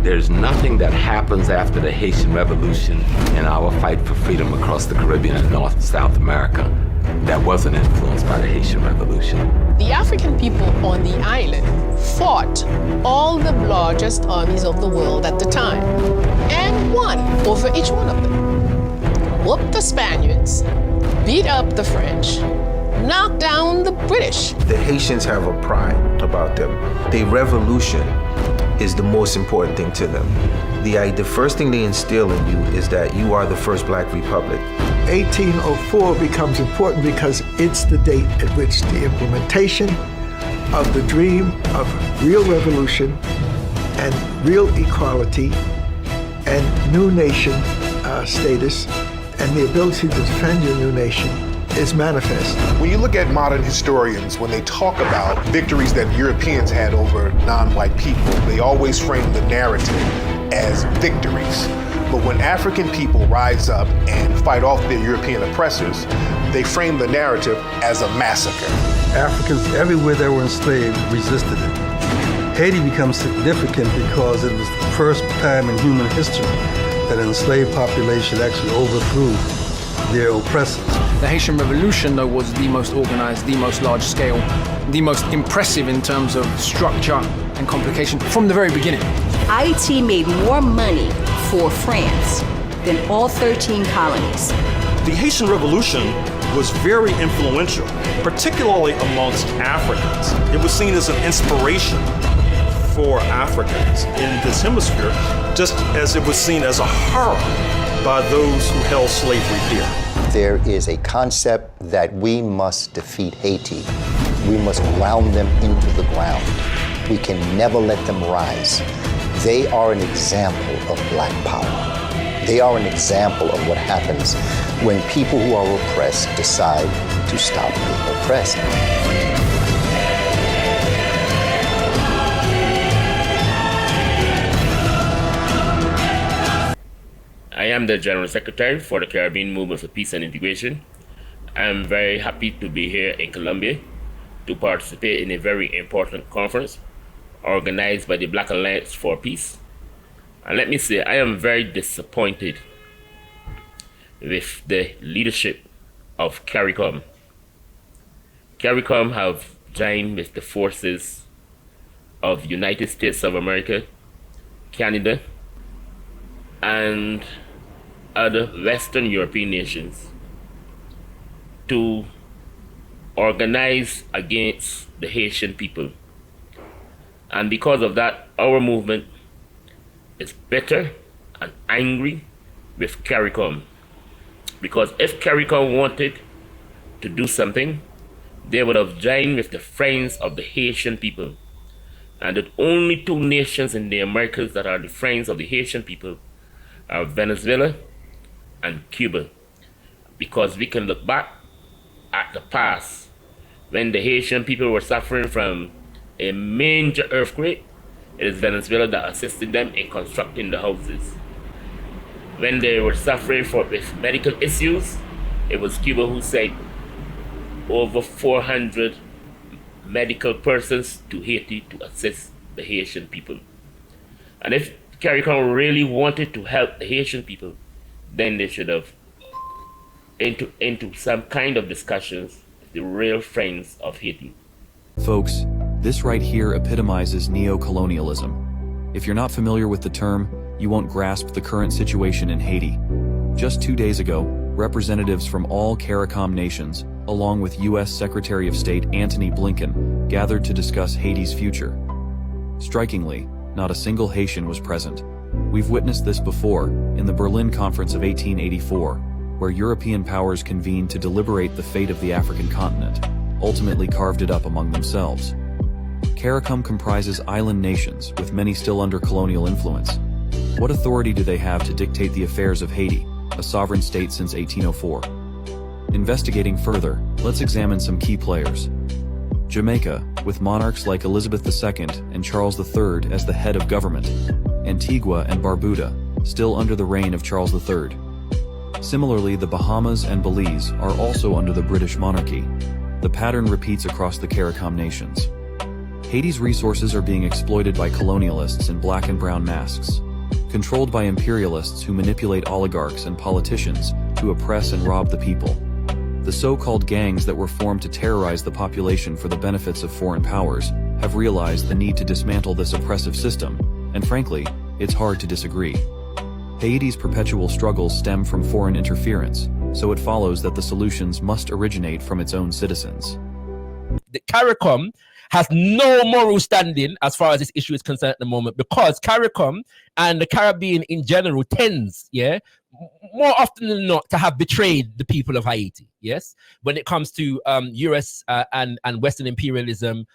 There's nothing that happens after the Haitian Revolution in our fight for freedom across the Caribbean and North and South America that wasn't influenced by the Haitian Revolution. The African people on the island fought all the largest armies of the world at the time and won over each one of them. Whooped the Spaniards, beat up the French, knocked down the British. The Haitians have a pride about them. Their revolution is the most important thing to them. The first thing they instill in you is that you are the first Black republic. 1804 becomes important because it's the date at which the implementation of the dream of real revolution and real equality and new nation status and the ability to defend your new nation is manifest. When you look at modern historians, when they talk about victories that Europeans had over non-white people, they always frame the narrative as victories. But when African people rise up and fight off their European oppressors, they frame the narrative as a massacre. Africans everywhere that were enslaved resisted it. Haiti becomes significant because it was the first time in human history that an enslaved population actually overthrew their oppressors. The Haitian Revolution, though, was the most organized, the most large scale, the most impressive in terms of structure and complication from the very beginning. Haiti made more money for France than all 13 colonies. The Haitian Revolution was very influential, particularly amongst Africans. It was seen as an inspiration for Africans in this hemisphere, just as it was seen as a horror by those who held slavery here. There is a concept that we must defeat Haiti. We must ground them into the ground. We can never let them rise. They are an example of Black power. They are an example of what happens when people who are oppressed decide to stop being oppressed. I am the General Secretary for the Caribbean Movement for Peace and Integration. I am very happy to be here in Colombia to participate in a very important conference organized by the Black Alliance for Peace. And let me say, I am very disappointed with the leadership of CARICOM. CARICOM have joined with the forces of the United States of America, Canada, and other Western European nations to organize against the Haitian people. And because of that, our movement is bitter and angry with CARICOM. Because if CARICOM wanted to do something, they would have joined with the friends of the Haitian people. And the only two nations in the Americas that are the friends of the Haitian people are Venezuela and Cuba. Because we can look back at the past when the Haitian people were suffering from a major earthquake. It is Venezuela that assisted them in constructing the houses. When they were suffering with medical issues, it was Cuba who sent over 400 medical persons to Haiti to assist the Haitian people. And if CARICOM really wanted to help the Haitian people, then they should have into some kind of discussions with the real friends of Haiti. Folks, this right here epitomizes neo-colonialism. If you're not familiar with the term, you won't grasp the current situation in Haiti. Just 2 days ago, representatives from all CARICOM nations, along with U.S. Secretary of State Antony Blinken, gathered to discuss Haiti's future. Strikingly, not a single Haitian was present. We've witnessed this before, in the Berlin Conference of 1884, where European powers convened to deliberate the fate of the African continent, ultimately carved it up among themselves. CARICOM comprises island nations, with many still under colonial influence. What authority do they have to dictate the affairs of Haiti, a sovereign state since 1804? Investigating further, let's examine some key players. Jamaica, with monarchs like Elizabeth II and Charles III as the head of government. Antigua and Barbuda, still under the reign of Charles III. Similarly, the Bahamas and Belize are also under the British monarchy. The pattern repeats across the CARICOM nations. Haiti's resources are being exploited by colonialists in black and brown masks, controlled by imperialists who manipulate oligarchs and politicians to oppress and rob the people. The so-called gangs that were formed to terrorize the population for the benefits of foreign powers have realized the need to dismantle this oppressive system, and frankly, it's hard to disagree. Haiti's perpetual struggles stem from foreign interference, so it follows that the solutions must originate from its own citizens. The CARICOM has no moral standing as far as this issue is concerned at the moment, because CARICOM and the Caribbean in general tends, more often than not, to have betrayed the people of Haiti, yes, when it comes to US and Western imperialism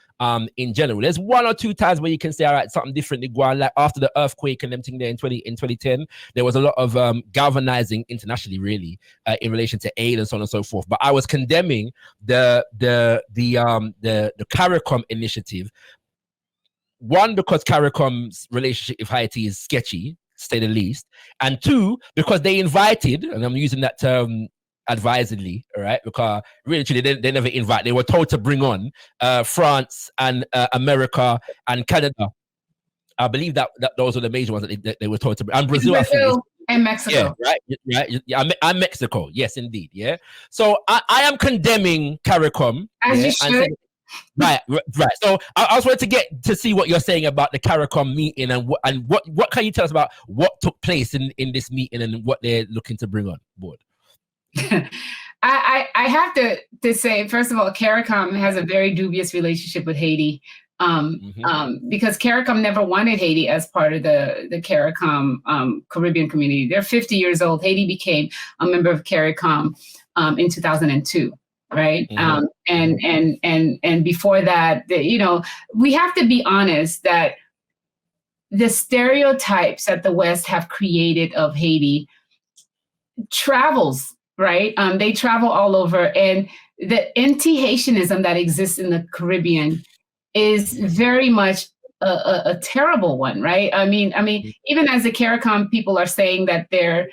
in general. There's one or two times where you can say, all right, something different in Guam, like after the earthquake and them thing there in 2010, there was a lot of galvanizing internationally, really, in relation to aid and so on and so forth. But I was condemning the CARICOM initiative. One, because CARICOM's relationship with Haiti is sketchy, to say the least, and two, because they invited, and I'm using that term advisedly, all right, because really they never invite. They were told to bring on France and America and Canada. I believe that those are the major ones that they were told to bring, and Brazil, I think, and Mexico. Yeah, right. Yeah, and Mexico. Yes, indeed. Yeah. So I am condemning CARICOM. As you should. Right. So I was wanting to get to see what you're saying about the CARICOM meeting and what can you tell us about what took place in this meeting and what they're looking to bring on board? I have to say, first of all, CARICOM has a very dubious relationship with Haiti, because CARICOM never wanted Haiti as part of the CARICOM Caribbean community. They're 50 years old. Haiti became a member of CARICOM in 2002. Right. And before that, we have to be honest that the stereotypes that the West have created of Haiti travels, right? They travel all over, and the anti-Haitianism that exists in the Caribbean is very much a terrible one, right? I mean, even as the CARICOM people are saying that they're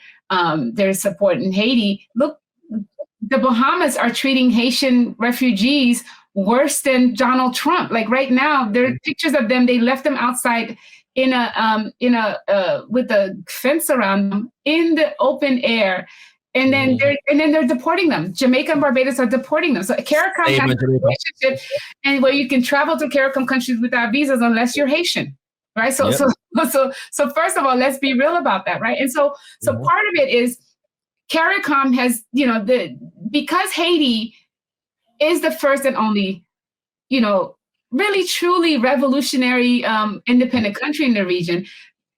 supporting Haiti, look, the Bahamas are treating Haitian refugees worse than Donald Trump. Like right now, there are pictures of them. They left them outside with a fence around them in the open air, and then they're deporting them. Jamaica and Barbados are deporting them. So CARICOM has a relationship, and where you can travel to CARICOM countries without visas unless you're Haitian, right? So first of all, let's be real about that, right? And so part of it is CARICOM has, because Haiti is the first and only, really truly revolutionary independent country in the region.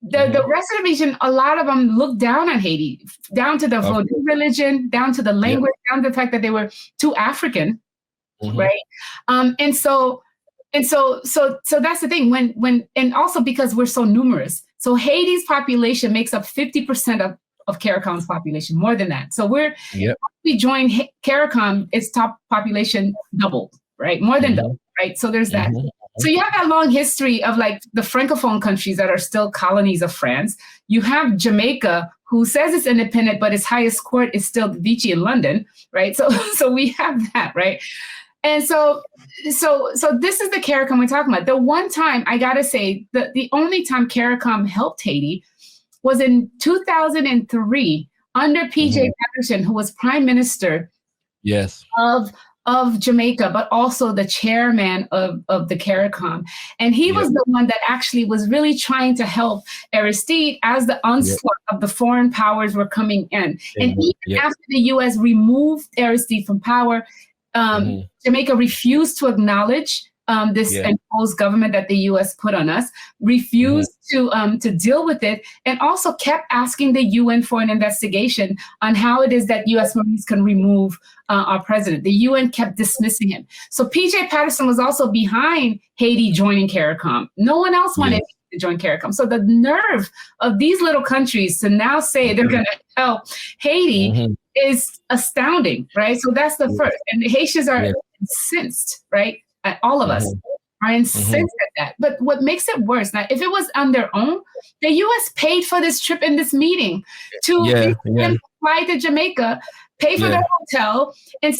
The rest of the region, a lot of them look down on Haiti, down to the Vodou religion, down to the language, down to the fact that they were too African, right? And so that's the thing. When and also because we're so numerous. So Haiti's population makes up 50% of CARICOM's population, more than that. So we joined CARICOM, its top population doubled, right? More than doubled, right? So there's that. So you have that long history of like the Francophone countries that are still colonies of France. You have Jamaica, who says it's independent, but its highest court is still Vichy in London, right? So we have that, right? And so this is the CARICOM we're talking about. The one time, I gotta say, the only time CARICOM helped Haiti was in 2003 under PJ Patterson, who was prime minister of Jamaica, but also the chairman of the CARICOM. And he was the one that actually was really trying to help Aristide as the onslaught of the foreign powers were coming in. And even after the US removed Aristide from power, Jamaica refused to acknowledge this imposed government that the U.S. put on us, refused to deal with it, and also kept asking the UN for an investigation on how it is that U.S. Marines can remove our president. The UN kept dismissing him. So P.J. Patterson was also behind Haiti joining CARICOM. No one else wanted to join CARICOM. So the nerve of these little countries to now say they're going to help Haiti is astounding, right? So that's the first. And the Haitians are incensed, right? All of us are incensed at that. But what makes it worse, now, if it was on their own, the U.S. paid for this trip and this meeting to fly to Jamaica, pay for their hotel, and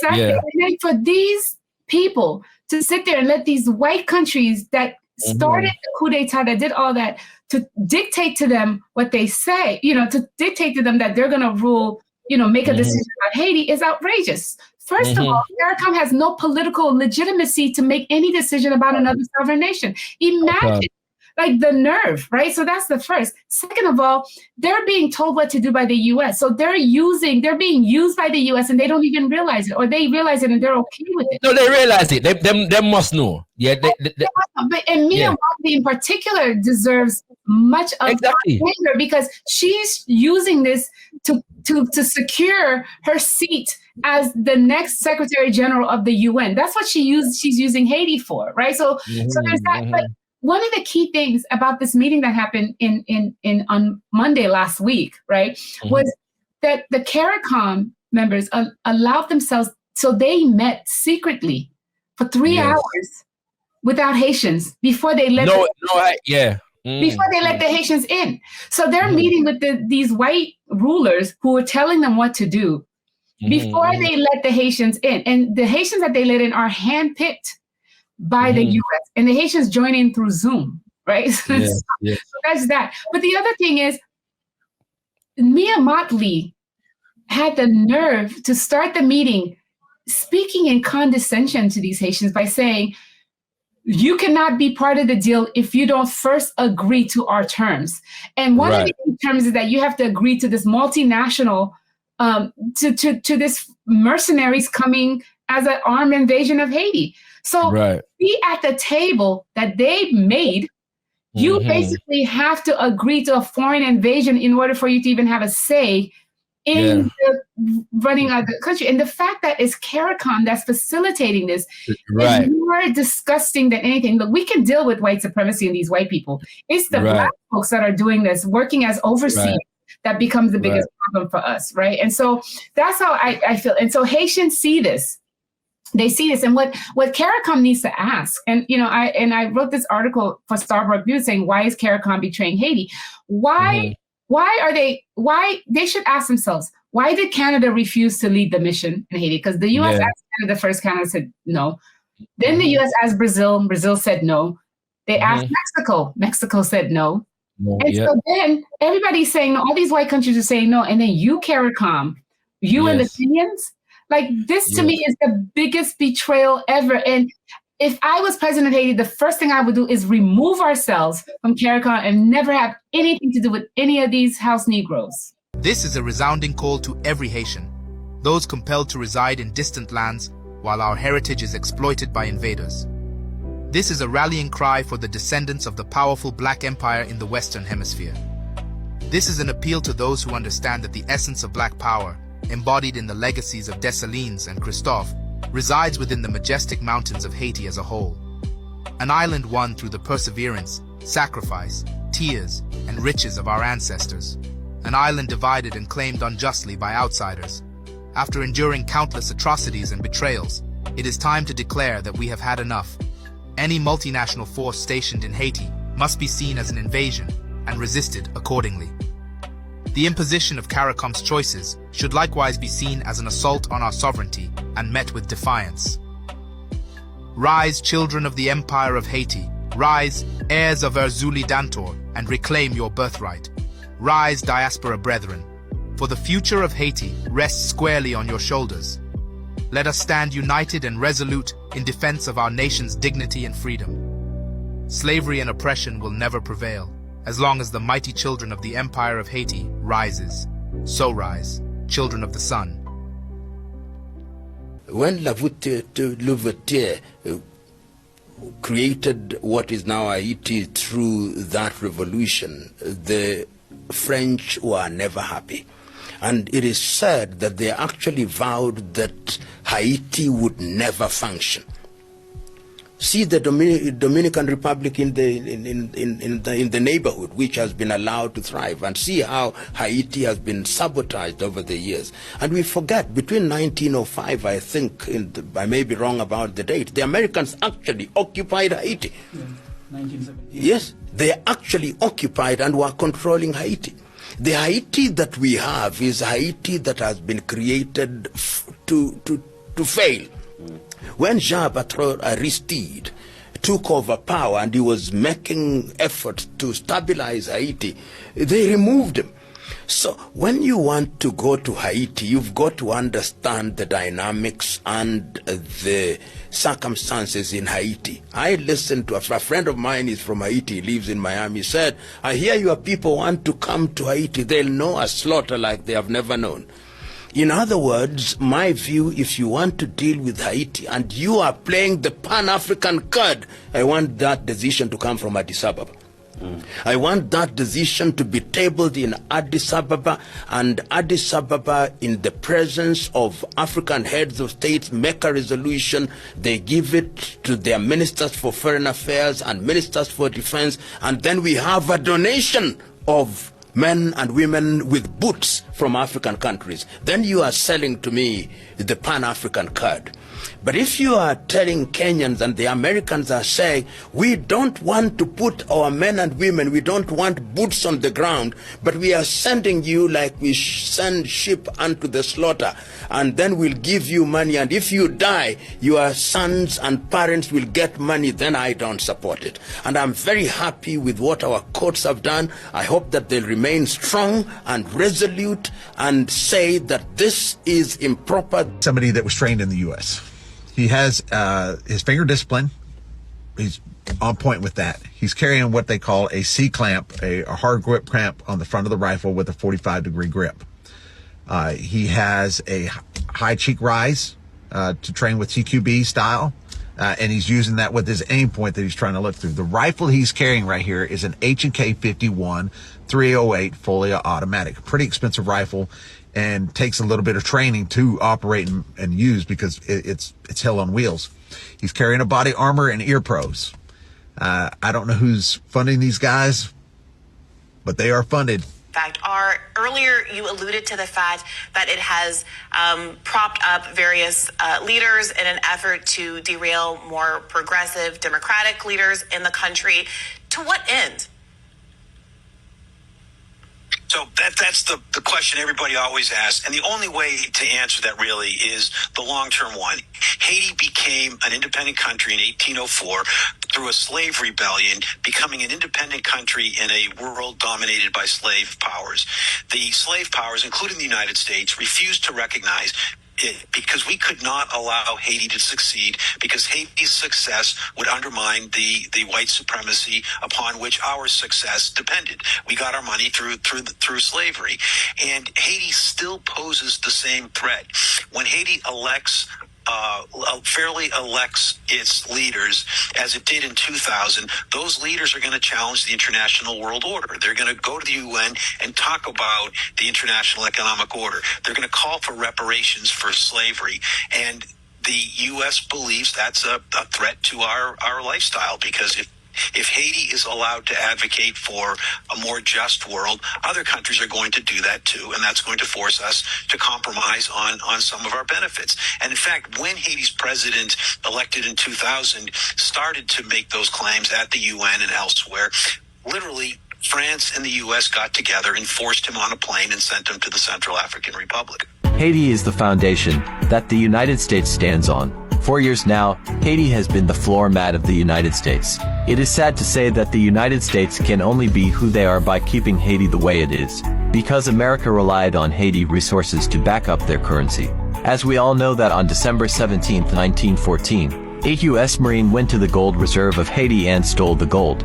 for these people to sit there and let these white countries that started the coup d'etat, that did all that, to dictate to them what they say, to dictate to them that they're going to rule, make a decision about Haiti is outrageous. First of all, CARICOM has no political legitimacy to make any decision about another sovereign nation. Imagine. Like the nerve, right? So that's the first. Second of all, they're being told what to do by the U.S. So they're being used by the U.S. and they don't even realize it, or they realize it and they're okay with it. No, they realize it. They must know. Yeah. And Mia Mottley in particular deserves much of anger because she's using this to secure her seat as the next Secretary General of the UN. That's what she's using Haiti for, right? So there's that. But one of the key things about this meeting that happened on Monday last week, right, was that the CARICOM members allowed themselves, so they met secretly for 3 hours without Haitians before they let before they let the Haitians in. So they're meeting with these white rulers who were telling them what to do before they let the Haitians in. And the Haitians that they let in are handpicked by the U.S. and the Haitians join in through Zoom, right? So that's that. But the other thing is, Mia Mottley had the nerve to start the meeting speaking in condescension to these Haitians by saying, you cannot be part of the deal if you don't first agree to our terms. And one of the terms is that you have to agree to this multinational, to this mercenaries coming as an armed invasion of Haiti. So be at the table that they made. You basically have to agree to a foreign invasion in order for you to even have a say in the running of the country. And the fact that it's CARICOM that's facilitating this is more disgusting than anything. Look, we can deal with white supremacy and these white people. It's the Black folks that are doing this, working as overseers, that becomes the biggest problem for us, right? And so that's how I feel. And so Haitians see this. They see this, and what CARICOM needs to ask, and I wrote this article for Starbuck News saying, why is CARICOM betraying Haiti? Why they should ask themselves, why did Canada refuse to lead the mission in Haiti? Because the U.S. asked Canada first, Canada said no. Then the U.S. asked Brazil, Brazil said no. They asked Mexico said no. So then everybody's saying no, all these white countries are saying no, and then you, CARICOM, you and the Kenyans. Like, this to me is the biggest betrayal ever. And if I was president of Haiti, the first thing I would do is remove ourselves from CARICOM and never have anything to do with any of these house Negroes. This is a resounding call to every Haitian, those compelled to reside in distant lands while our heritage is exploited by invaders. This is a rallying cry for the descendants of the powerful Black Empire in the Western Hemisphere. This is an appeal to those who understand that the essence of Black power, embodied in the legacies of Dessalines and Christophe, resides within the majestic mountains of Haiti as a whole. An island won through the perseverance, sacrifice, tears, and riches of our ancestors. An island divided and claimed unjustly by outsiders. After enduring countless atrocities and betrayals, it is time to declare that we have had enough. Any multinational force stationed in Haiti must be seen as an invasion and resisted accordingly. The imposition of CARICOM's choices should likewise be seen as an assault on our sovereignty and met with defiance. Rise, children of the Empire of Haiti. Rise, heirs of Erzuli Dantor, and reclaim your birthright. Rise, diaspora brethren, for the future of Haiti rests squarely on your shoulders. Let us stand united and resolute in defense of our nation's dignity and freedom. Slavery and oppression will never prevail, as long as the mighty children of the Empire of Haiti rises. So rise, children of the sun. When Louverture created what is now Haiti through that revolution, the French were never happy. And it is said that they actually vowed that Haiti would never function. See the Dominican Republic in the neighborhood, which has been allowed to thrive, and see how Haiti has been sabotaged over the years. And we forget, between 1905, I think, I may be wrong about the date, the Americans actually occupied Haiti. Yeah, 1970. Yes, they actually occupied and were controlling Haiti. The Haiti that we have is Haiti that has been created to fail. When Jean-Bertrand Aristide took over power and he was making efforts to stabilize Haiti, they removed him. So when you want to go to Haiti, you've got to understand the dynamics and the circumstances in Haiti. I listened to a friend of mine is from Haiti, lives in Miami, said, I hear your people want to come to Haiti. They'll know a slaughter like they have never known. In other words, my view, if you want to deal with Haiti and you are playing the Pan-African card, I want that decision to come from Addis Ababa. I want that decision to be tabled in Addis Ababa, and Addis Ababa, in the presence of African heads of states, make a resolution. They give it to their ministers for foreign affairs and ministers for defense, and then we have a donation of men and women with boots from African countries. Then you are selling to me the Pan-African card. But if you are telling Kenyans and the Americans are saying, we don't want to put our men and women, we don't want boots on the ground, but we are sending you like we send sheep unto the slaughter, and then we'll give you money, and if you die, your sons and parents will get money, then I don't support it. And I'm very happy with what our courts have done. I hope that they'll remain strong and resolute and say that this is improper. Somebody that was trained in the U.S. He has his finger discipline. He's on point with that. He's carrying what they call a C-clamp, a hard grip clamp on the front of the rifle with a 45-degree grip. He has a high cheek rise to train with TQB style, and he's using that with his aim point that he's trying to look through. The rifle he's carrying right here is an H&K 51 308 fully automatic. Pretty expensive rifle, and takes a little bit of training to operate and use because it's hell on wheels. He's carrying a body armor and ear pros. I don't know who's funding these guys, but they are funded. Fact, earlier you alluded to the fact that it has propped up various leaders in an effort to derail more progressive democratic leaders in the country. To what end? So that's the question everybody always asks. And the only way to answer that really is the long-term one. Haiti became an independent country in 1804 through a slave rebellion, becoming an independent country in a world dominated by slave powers. The slave powers, including the United States, refused to recognize it because we could not allow Haiti to succeed, because Haiti's success would undermine the white supremacy upon which our success depended. We got our money through slavery, and Haiti still poses the same threat. When Haiti fairly elects its leaders, as it did in 2000, those leaders are going to challenge the international world order. They're going to go to the UN and talk about the international economic order. They're going to call for reparations for slavery. And the U.S. believes that's a threat to our lifestyle, because if Haiti is allowed to advocate for a more just world, other countries are going to do that too, and that's going to force us to compromise on some of our benefits. And in fact, when Haiti's president, elected in 2000, started to make those claims at the UN and elsewhere, literally France and the U.S. got together and forced him on a plane and sent him to the Central African Republic. Haiti is the foundation that the United States stands on. For years now, Haiti has been the floor mat of the United States. It is sad to say that the United States can only be who they are by keeping Haiti the way it is, because America relied on Haiti resources to back up their currency. As we all know that on December 17, 1914, a U.S. Marine went to the gold reserve of Haiti and stole the gold.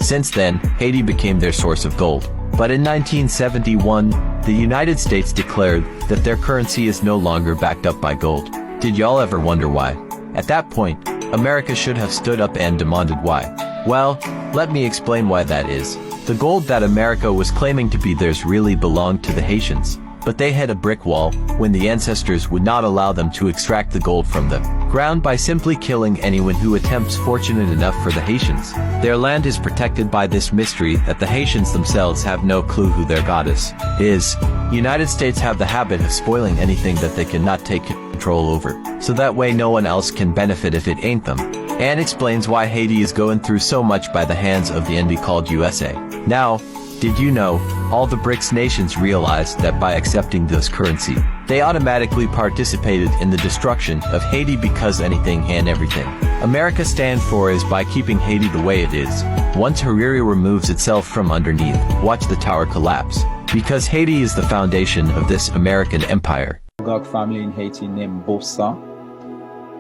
Since then, Haiti became their source of gold. But in 1971, the United States declared that their currency is no longer backed up by gold. Did y'all ever wonder why? At that point, America should have stood up and demanded why. Well, let me explain why that is. The gold that America was claiming to be theirs really belonged to the Haitians. But they hit a brick wall when the ancestors would not allow them to extract the gold from the ground by simply killing anyone who attempts fortunate enough for the Haitians. Their land is protected by this mystery that the Haitians themselves have no clue who their goddess is. United States have the habit of spoiling anything that they cannot take control over, so that way no one else can benefit if it ain't them. And explains why Haiti is going through so much by the hands of the enemy called USA. Now, did you know, all the BRICS nations realized that by accepting this currency, They automatically participated in the destruction of Haiti because anything and everything America stands for is by keeping Haiti the way it is. Once Hariri removes itself from underneath, watch the tower collapse. Because Haiti is the foundation of this American empire. Gog family in Haiti named Bossa.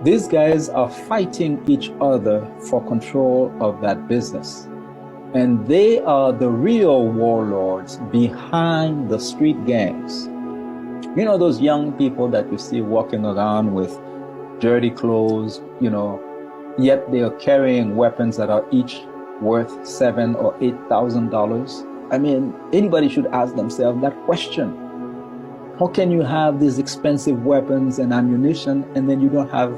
These guys are fighting each other for control of that business. And they are the real warlords behind the street gangs. You know, those young people that you see walking around with dirty clothes, you know, yet they are carrying weapons that are each worth $7,000 or $8,000. I mean, anybody should ask themselves that question. How can you have these expensive weapons and ammunition and then you don't have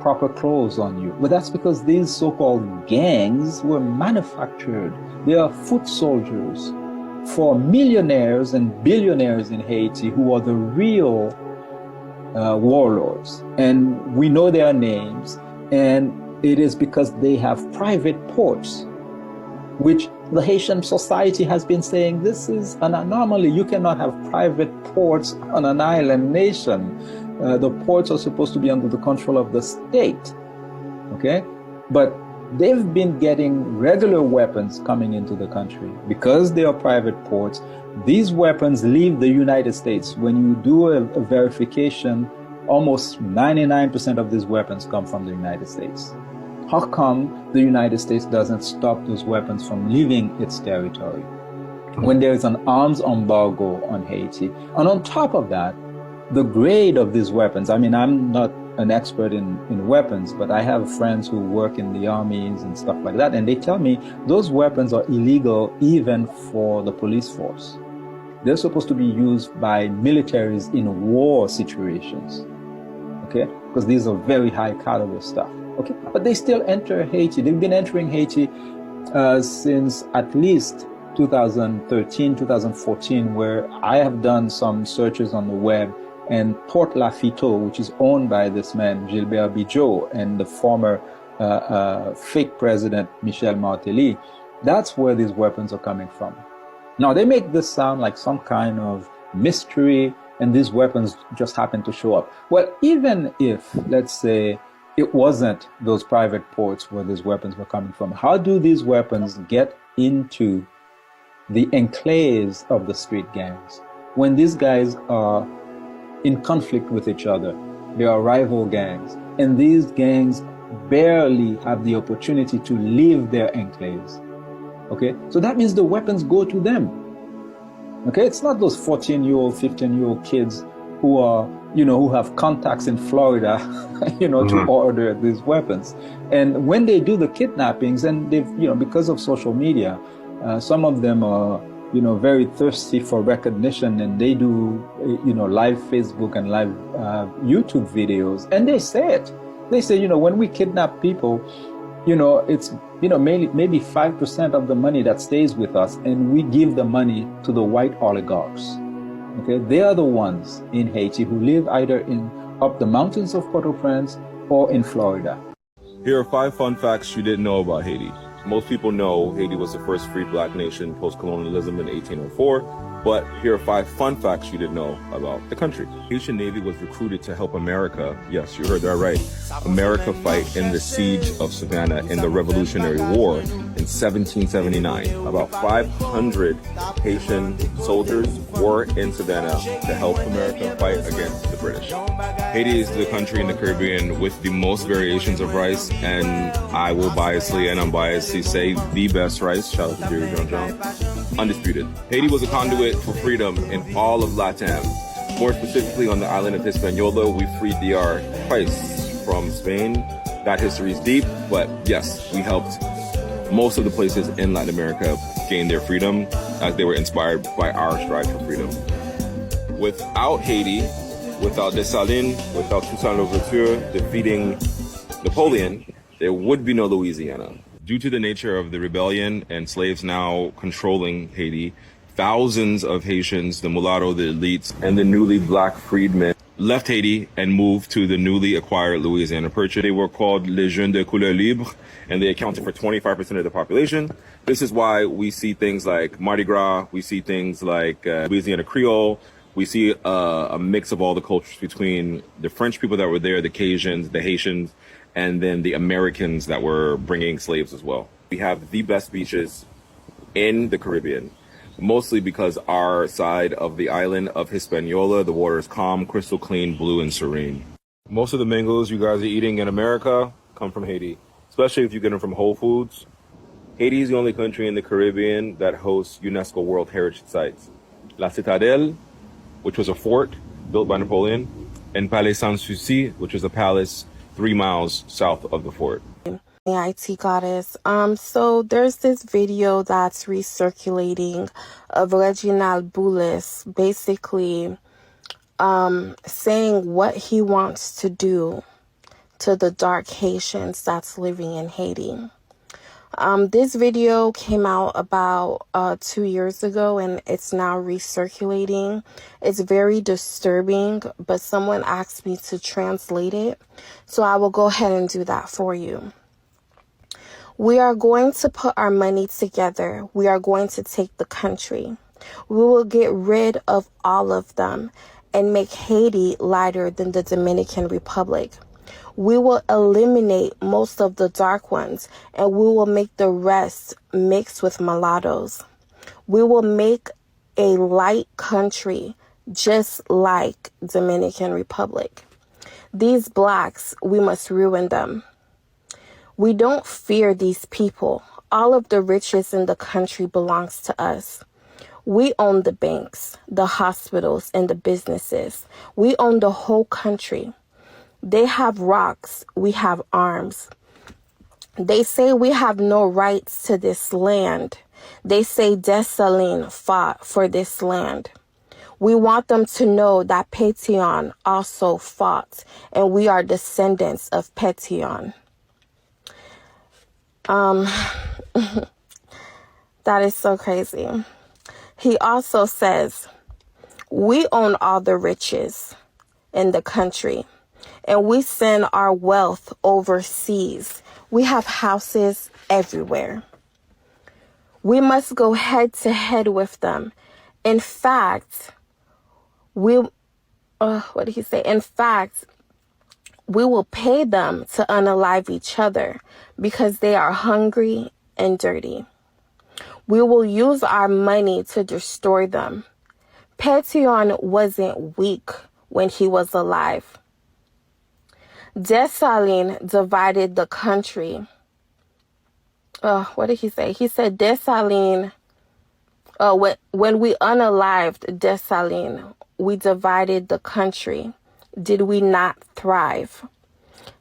proper clothes on you? But that's because these so-called gangs were manufactured. They are foot soldiers for millionaires and billionaires in Haiti who are the real warlords. And we know their names, and it is because they have private ports, which the Haitian society has been saying this is an anomaly. You cannot have private ports on an island nation. The ports are supposed to be under the control of the state, okay? But they've been getting regular weapons coming into the country. Because they are private ports, these weapons leave the United States. When you do a verification, almost 99% of these weapons come from the United States. How come the United States doesn't stop those weapons from leaving its territory when there is an arms embargo on Haiti? And on top of that, the grade of these weapons, I mean, I'm not an expert in weapons, but I have friends who work in the armies and stuff like that, and they tell me those weapons are illegal even for the police force. They're supposed to be used by militaries in war situations, okay? Because these are very high caliber stuff, okay? But they still enter Haiti. They've been entering Haiti since at least 2013, 2014, where I have done some searches on the web. And Port Lafitte, which is owned by this man, Gilbert Bijot, and the former fake president, Michel Martelly, that's where these weapons are coming from. Now, they make this sound like some kind of mystery, and these weapons just happen to show up. Well, even if, let's say, it wasn't those private ports where these weapons were coming from, how do these weapons get into the enclaves of the street gangs when these guys are in conflict with each other? They are rival gangs, and these gangs barely have the opportunity to leave their enclaves. Okay, so that means the weapons go to them. Okay, it's not those 14-year-old, 15-year-old kids who are, you know, who have contacts in Florida, you know, to order these weapons. And when they do the kidnappings, and they've, you know, because of social media, some of them are, you know, very thirsty for recognition, and they do, you know, live Facebook and live YouTube videos, and they say it. They say, you know, when we kidnap people, you know, it's, you know, maybe 5% of the money that stays with us, and we give the money to the white oligarchs. Okay, they are the ones in Haiti who live either up the mountains of Port-au-Prince or in Florida. Here are 5 fun facts you didn't know about Haiti. Most people know Haiti was the first free black nation post-colonialism in 1804, but here are 5 fun facts you didn't know about the country. Haitian Navy was recruited to help America, yes, you heard that right, America fight in the siege of Savannah in the Revolutionary War in 1779. About 500 Haitian soldiers were in Savannah to help America fight against the British. Haiti is the country in the Caribbean with the most variations of rice, and I will biasly and unbiasedly say the best rice. Shout out to Jerry John. Undisputed. Haiti was a conduit for freedom in all of LATAM. More specifically on the island of Hispaniola, we freed DR twice from Spain. That history is deep, but yes, we helped most of the places in Latin America gain their freedom as they were inspired by our strive for freedom. Without Haiti, without Dessalines, without Toussaint Louverture defeating Napoleon, there would be no Louisiana. Due to the nature of the rebellion and slaves now controlling Haiti, thousands of Haitians, the mulatto, the elites, and the newly black freedmen left Haiti and moved to the newly acquired Louisiana Purchase. They were called Les Jeunes de Couleur Libre, and they accounted for 25% of the population. This is why we see things like Mardi Gras, we see things like Louisiana Creole, We see a mix of all the cultures between the French people that were there, the Cajuns, the Haitians, and then the Americans that were bringing slaves as well. We have the best beaches in the Caribbean, mostly because our side of the island of Hispaniola, the water is calm, crystal clean, blue, and serene. Most of the mangoes you guys are eating in America come from Haiti, especially if you get them from Whole Foods. Haiti is the only country in the Caribbean that hosts UNESCO World Heritage Sites. La Citadelle, which was a fort built by Napoleon, and Palais Sans-Souci, which was a palace 3 miles south of the fort. IT goddess. So there's this video that's recirculating of Reginald Boulos basically saying what he wants to do to the dark Haitians that's living in Haiti. This video came out about 2 years ago, and it's now recirculating. It's very disturbing, but someone asked me to translate it, so I will go ahead and do that for you. We are going to put our money together. We are going to take the country. We will get rid of all of them and make Haiti lighter than the Dominican Republic. We will eliminate most of the dark ones, and we will make the rest mixed with mulattoes. We will make a light country just like Dominican Republic. These blacks, we must ruin them. We don't fear these people. All of the riches in the country belongs to us. We own the banks, the hospitals, and the businesses. We own the whole country. They have rocks, we have arms. They say we have no rights to this land. They say Dessalines fought for this land. We want them to know that Pétion also fought, and we are descendants of Pétion. That is so crazy. He also says, we own all the riches in the country, and we send our wealth overseas. We have houses everywhere. We must go head to head with them. In fact, what did he say? In fact, we will pay them to unalive each other because they are hungry and dirty. We will use our money to destroy them. Pétion wasn't weak when he was alive. Dessalines divided the country. What did he say? He said Dessalines, when we unalived Dessalines, we divided the country. Did we not thrive?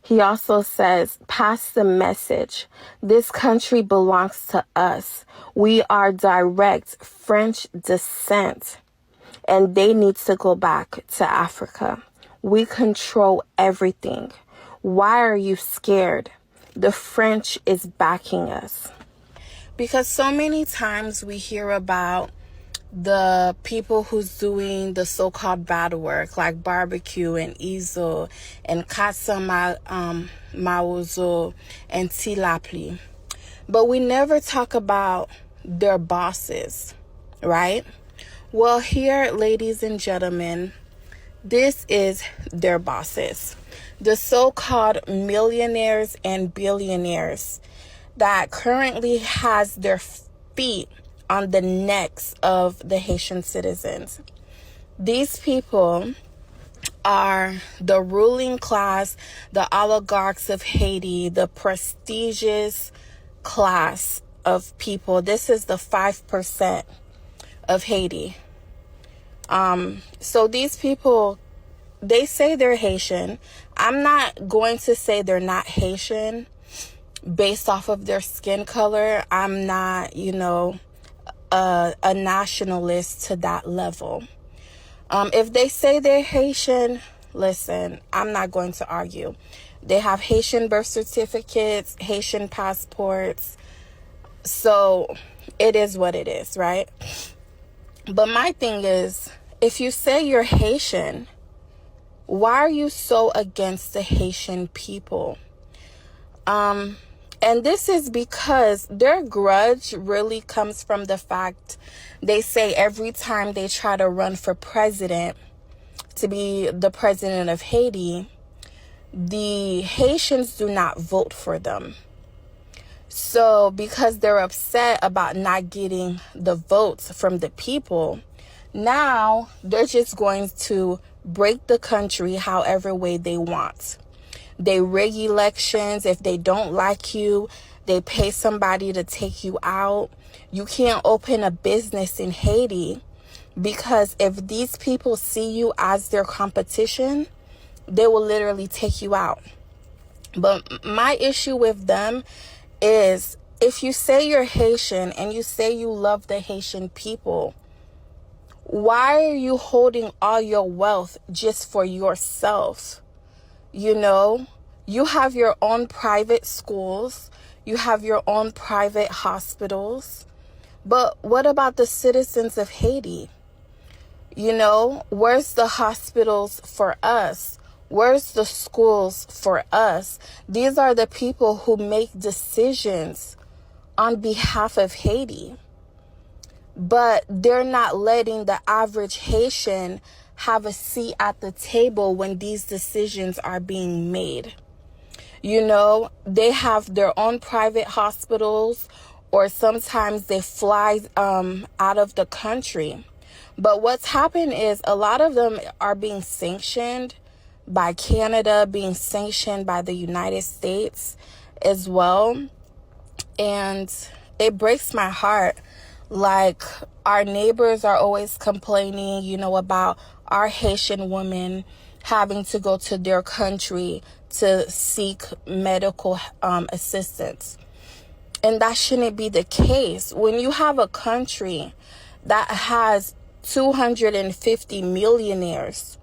He also says, pass the message. This country belongs to us. We are direct French descent, and they need to go back to Africa. We control everything. Why are you scared? The French is backing us. Because so many times we hear about the people who's doing the so-called bad work, like Barbecue and Izo and Katsa Mauzo and Tilapli. But we never talk about their bosses, right? Well, here, ladies and gentlemen, this is their bosses. The so-called millionaires and billionaires that currently has their feet on the necks of the Haitian citizens. These people are the ruling class, the oligarchs of Haiti, the prestigious class of people. This is the 5% of Haiti. So these people, they say they're Haitian. I'm not going to say they're not Haitian based off of their skin color. I'm not, a nationalist to that level. If they say they're Haitian, listen, I'm not going to argue. They have Haitian birth certificates, Haitian passports. So it is what it is, right? But my thing is, if you say you're Haitian, why are you so against the Haitian people? And this is because their grudge really comes from the fact they say every time they try to run for president, to be the president of Haiti, the Haitians do not vote for them. So because they're upset about not getting the votes from the people, now they're just going to break the country however way they want. They rig elections. If they don't like you, they pay somebody to take you out. You can't open a business in Haiti because if these people see you as their competition, they will literally take you out. But my issue with them is if you say you're Haitian and you say you love the Haitian people, why are you holding all your wealth just for yourself? You know, you have your own private schools, you have your own private hospitals, but what about the citizens of Haiti? You know, where's the hospitals for us? Where's the schools for us? These are the people who make decisions on behalf of Haiti. But they're not letting the average Haitian have a seat at the table when these decisions are being made. You know, they have their own private hospitals, or sometimes they fly out of the country. But what's happened is a lot of them are being sanctioned by Canada, being sanctioned by the United States as well. And it breaks my heart. Like, our neighbors are always complaining, you know, about our Haitian women having to go to their country to seek medical assistance. And that shouldn't be the case. When you have a country that has 250 millionaires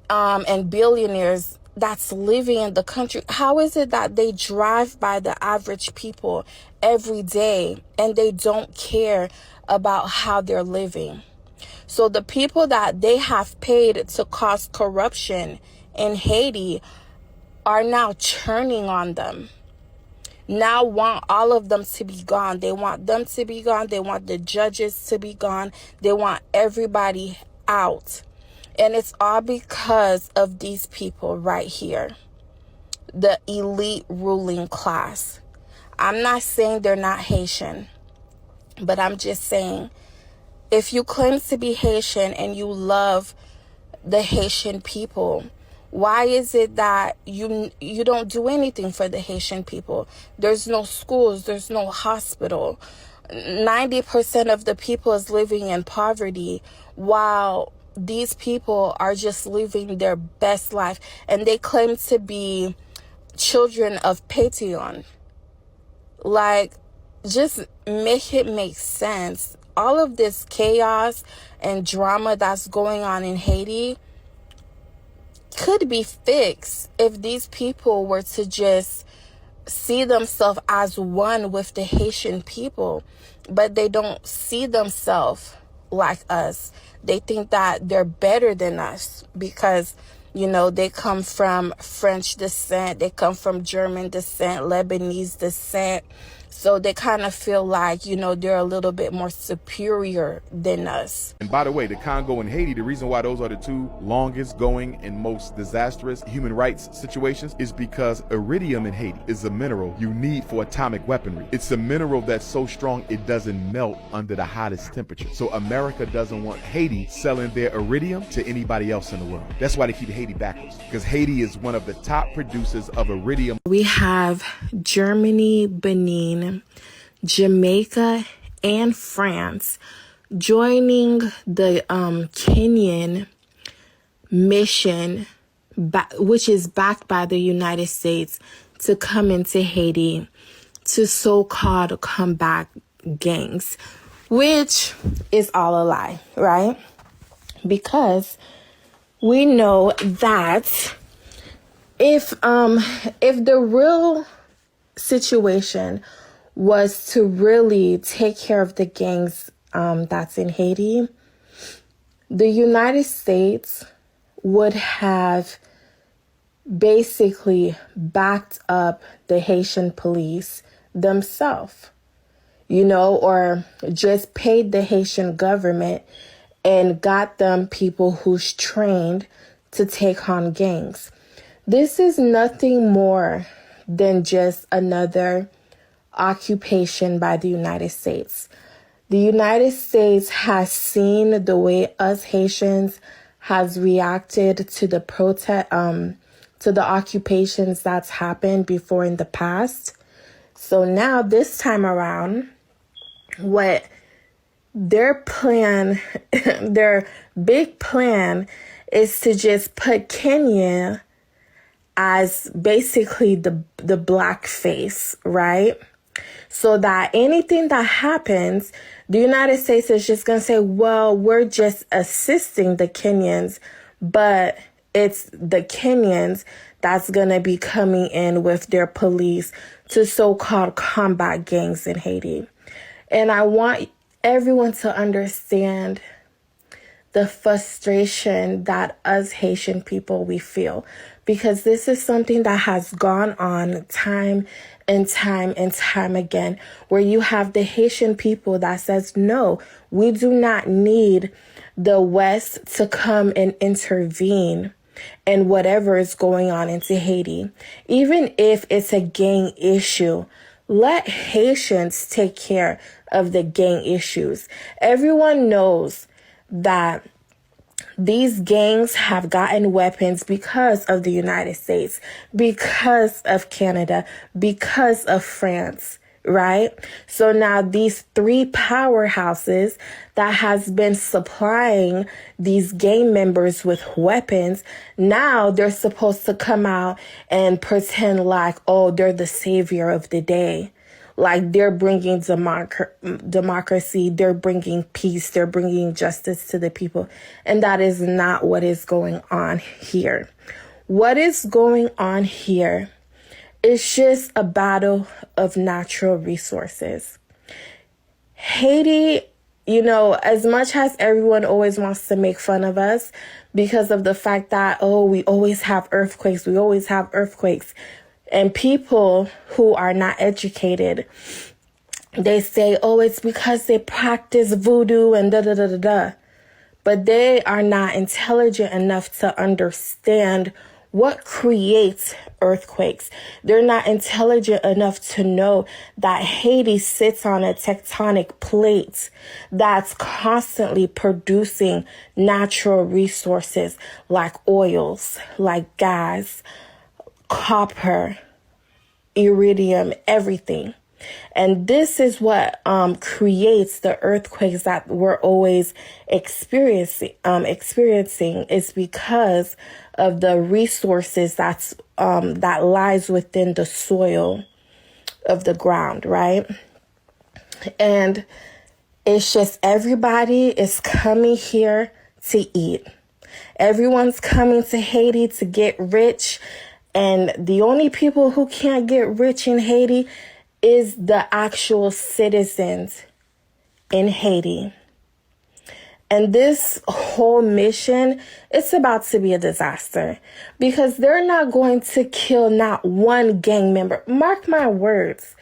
and billionaires that's living in the country, how is it that they drive by the average people every day and they don't care about how they're living? So the people that they have paid to cause corruption in Haiti are now turning on them. Now want all of them to be gone. They want them to be gone. They want the judges to be gone. They want everybody out. And it's all because of these people right here, the elite ruling class. I'm not saying they're not Haitian, but I'm just saying, if you claim to be Haitian and you love the Haitian people, why is it that you don't do anything for the Haitian people? There's no schools, there's no hospital. 90% of the people is living in poverty, while these people are just living their best life, and they claim to be children of Pétion. Like, just make it make sense. All of this chaos and drama that's going on in Haiti could be fixed if these people were to just see themselves as one with the Haitian people. But they don't see themselves like us. They think that they're better than us because, you know, they come from French descent, they come from German descent, Lebanese descent. So they kind of feel like, you know, they're a little bit more superior than us. And by the way, the Congo and Haiti, the reason why those are the two longest going and most disastrous human rights situations is because iridium in Haiti is a mineral you need for atomic weaponry. It's a mineral that's so strong it doesn't melt under the hottest temperature. So America doesn't want Haiti selling their iridium to anybody else in the world. That's why they keep Haiti backwards, because Haiti is one of the top producers of iridium. We have Germany, Benin, Jamaica, and France joining the Kenyan mission, which is backed by the United States, to come into Haiti to so-called combat gangs, which is all a lie, right? Because we know that if the real situation was to really take care of the gangs that's in Haiti, the United States would have basically backed up the Haitian police themselves, or just paid the Haitian government and got them people who's trained to take on gangs. This is nothing more than just another occupation by the United States. The United States has seen the way us Haitians has reacted to the to the occupations that's happened before in the past. So now this time around, what their plan, their big plan is to just put Kenya as basically the black face, right? So that anything that happens, the United States is just going to say, well, we're just assisting the Kenyans, but it's the Kenyans that's going to be coming in with their police to so-called combat gangs in Haiti. And I want everyone to understand the frustration that us Haitian people, we feel, because this is something that has gone on time and time and time again, where you have the Haitian people that says, no, we do not need the West to come and intervene in whatever is going on into Haiti. Even if it's a gang issue, let Haitians take care of the gang issues. Everyone knows that these gangs have gotten weapons because of the United States, because of Canada, because of France, right? So now these three powerhouses that has been supplying these gang members with weapons, now they're supposed to come out and pretend like, oh, they're the savior of the day. Like they're bringing democracy, they're bringing peace, they're bringing justice to the people. And that is not what is going on here. What is going on here is just a battle of natural resources. Haiti, as much as everyone always wants to make fun of us because of the fact that, oh, we always have earthquakes, and people who are not educated, they say, oh, it's because they practice voodoo and da-da-da-da-da. But they are not intelligent enough to understand what creates earthquakes. They're not intelligent enough to know that Haiti sits on a tectonic plate that's constantly producing natural resources like oils, like gas, copper, iridium, everything. And this is what creates the earthquakes that we're always experiencing is because of the resources that lies within the soil of the ground, right? And it's just everybody is coming here to eat. Everyone's coming to Haiti to get rich. And the only people who can't get rich in Haiti is the actual citizens in Haiti. And this whole mission, it's about to be a disaster because they're not going to kill not one gang member. Mark my words.